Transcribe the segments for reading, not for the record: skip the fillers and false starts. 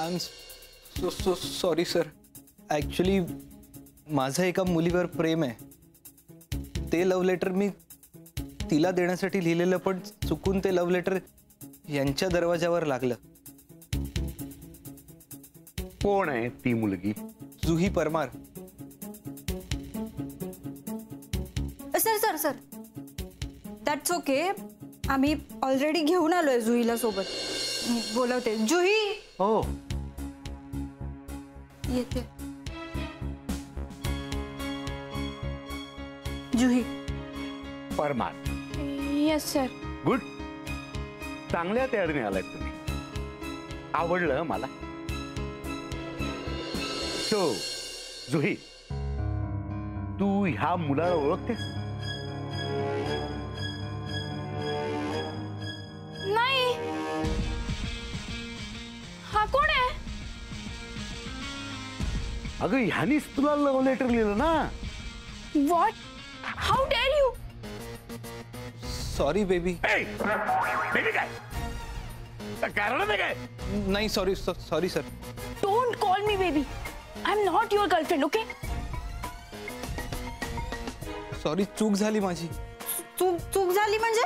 I am so sorry sir. Actually माझं एका मुलीवर प्रेम आहे. ते लव्ह लेटर मी तिला देण्यासाठी लिहिलेलं, पण चुकून ते लव्ह लेटर यांच्या दरवाजावर लागलं. कोण आहे ती मुलगी? Juhi Parmar. Sir sir sir that's okay. आम्ही ऑलरेडी घेऊन आलोय जुहीला सोबत. बोलवते. जुही हो येते. Juhi Parmar. Yes sir. Good. चांगल्या तयारीने आलाय तुम्ही. आवडलं मला. सो जुही, तू ह्या मुलाला ओळखतेस? नाही. हा कोण आहे? अगं ह्यानीच तुला लव्ह लेटर लिहिलं ना. What? How dare you? Sorry baby. Baby काय कारण आहे काय? नाही sorry sorry sir. Don't call me baby. I am not your girlfriend. Okay. Sorry, चूक झाली माझी. चूक झाली म्हणजे?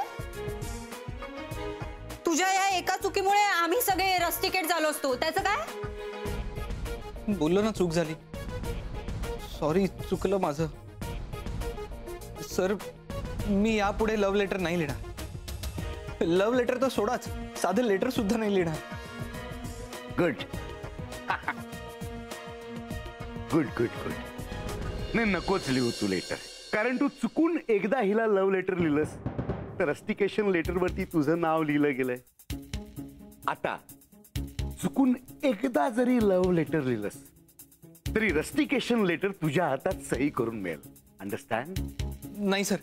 तुझ्या या एका चुकीमुळे आम्ही सगळे रस्टिकेट झालो असतो. त्याचं काय? बोललो ना चूक झाली. सॉरी, चुकलं माझं. सर मी यापुढे लव्ह लेटर नाही लिहिणार. लव्ह लेटर तर सोडाच, साधं लेटर सुद्धा नाही लिहिणार. Good good good good. नाही नकोच लिहू तू लेटर. कारण तू चुकून एकदा हिला लव्ह लेटर लिहिलंस तर रस्टिकेशन लेटर वरती तुझं नाव लिहिलं गेलंय. आता चुकून एकदा जरी लव्ह लेटर लिहिलंस तरी रस्टिकेशन लेटर तुझ्या हातात सही करून मिळेल. अंडरस्टँड? नाही सर,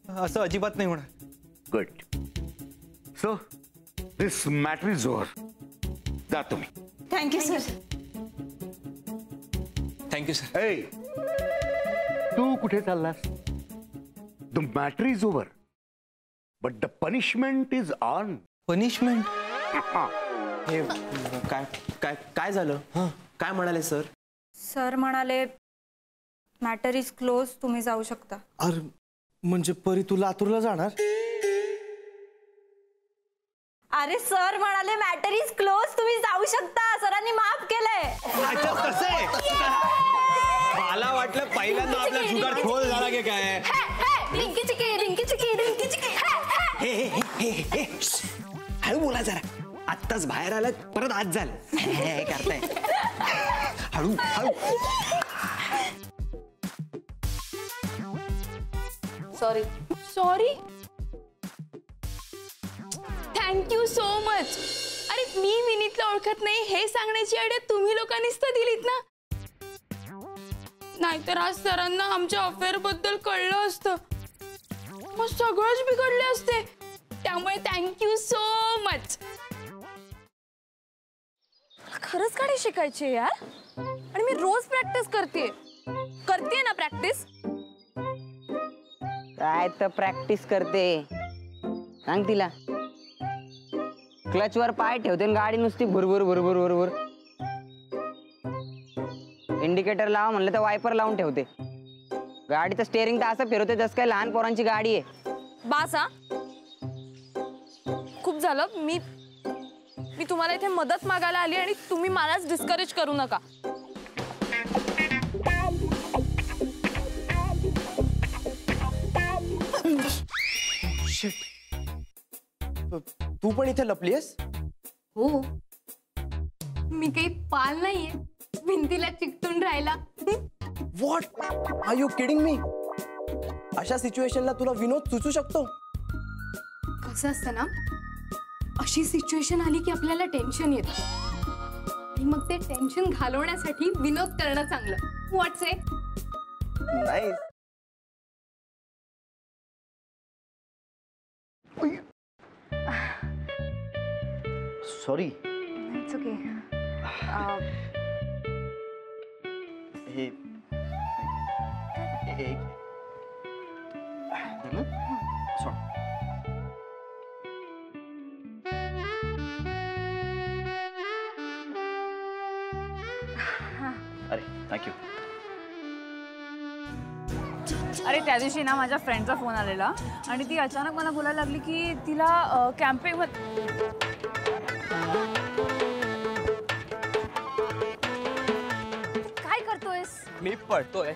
असं अजिबात नाही होणार. Good. So this matter is over. जा तुम्ही. Thank you sir. Thank you sir. ए, तू कुठे चाललास? The matter is over but the punishment is on. Punishment? हे काय काय काय झालं? काय म्हणाले सर? सर म्हणाले मॅटर इज क्लोज, तुम्ही जाऊ शकता. अरे म्हणजे परी तू लातूरला जाणार? अरे सर म्हणाले मॅटर इज क्लोज, तुम्ही जाऊ शकता. सरांनी माफ केलंय. मला वाटलं पहिल्यांदा आपला जुगार खोल झाला की काय. हळू बोला जरा. आत्ताच बाहेर आलं परत आत झालं. करताय हळू हळू. Sorry. Sorry. Thank you so much. अरे मी विनीतला ओळखत नाही हे सांगण्याची आयडिया तुम्ही लोकांनीच तर दिलीत ना. नाहीतर आज सरांना आमच्या अफेअर बद्दल कळलं असतं, मग सगळंच बिघडले असते. त्यामुळे थँक्यू सो मच. खरंच गाडी शिकायची यार. आणि मी रोज प्रॅक्टिस करते ना प्रॅक्टिस. काय तर प्रॅक्टिस करते सांग तिला. क्लच वर पाय ठेवते गाडी नुसती भुरभुर भुरभुर भुरभुर. इंडिकेटर लावा म्हणलं तर वायपर लावून ठेवते. गाडीचं स्टेअरिंग तर असं फिरवते जसं काय लहान पोरांची गाडी आहे. बास हा. खूप झालं. मी तुम्हाला इथे मदत मागायला आली आणि तुम्ही मलाच डिस्करेज करू नका. तू पण इथे लपलीयस? हो. मी काही पाल नाहीये भिंतीला चिकटून राहायला. What are you kidding me? अशा सिच्युएशनला तुला विनोद सुचू शकतो? कसं असतं ना, अशी सिच्युएशन आली की आपल्याला टेन्शन येतं आणि मग ते टेन्शन घालवण्यासाठी विनोद करणं चांगलं. व्हॉट्स इट? नाही. सॉरी. It's okay. हे थँक्यू. अरे त्या दिवशी ना माझ्या फ्रेंडचा फोन आलेला आणि ती अचानक मला बोलायला लागली की तिला कॅम्पिंग काय करतोयस? मी पळतोय.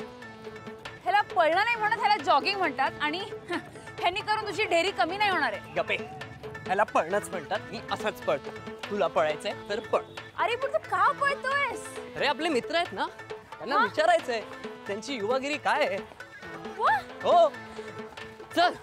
ह्याला पळणं नाही म्हणत, ह्याला जॉगिंग म्हणतात आणि ह्यांनी करून तुझी ढेरी कमी नाही होणार आहे. गप्पे. ह्याला पळणंच म्हणतात. मी असंच पळतो. तुला पळायचंय तर पळ. अरे पण तू का पळतोयस? अरे आपले मित्र आहेत ना, त्यांना विचारायचंय त्यांची युवागिरी काय आहे. वा, हो चल.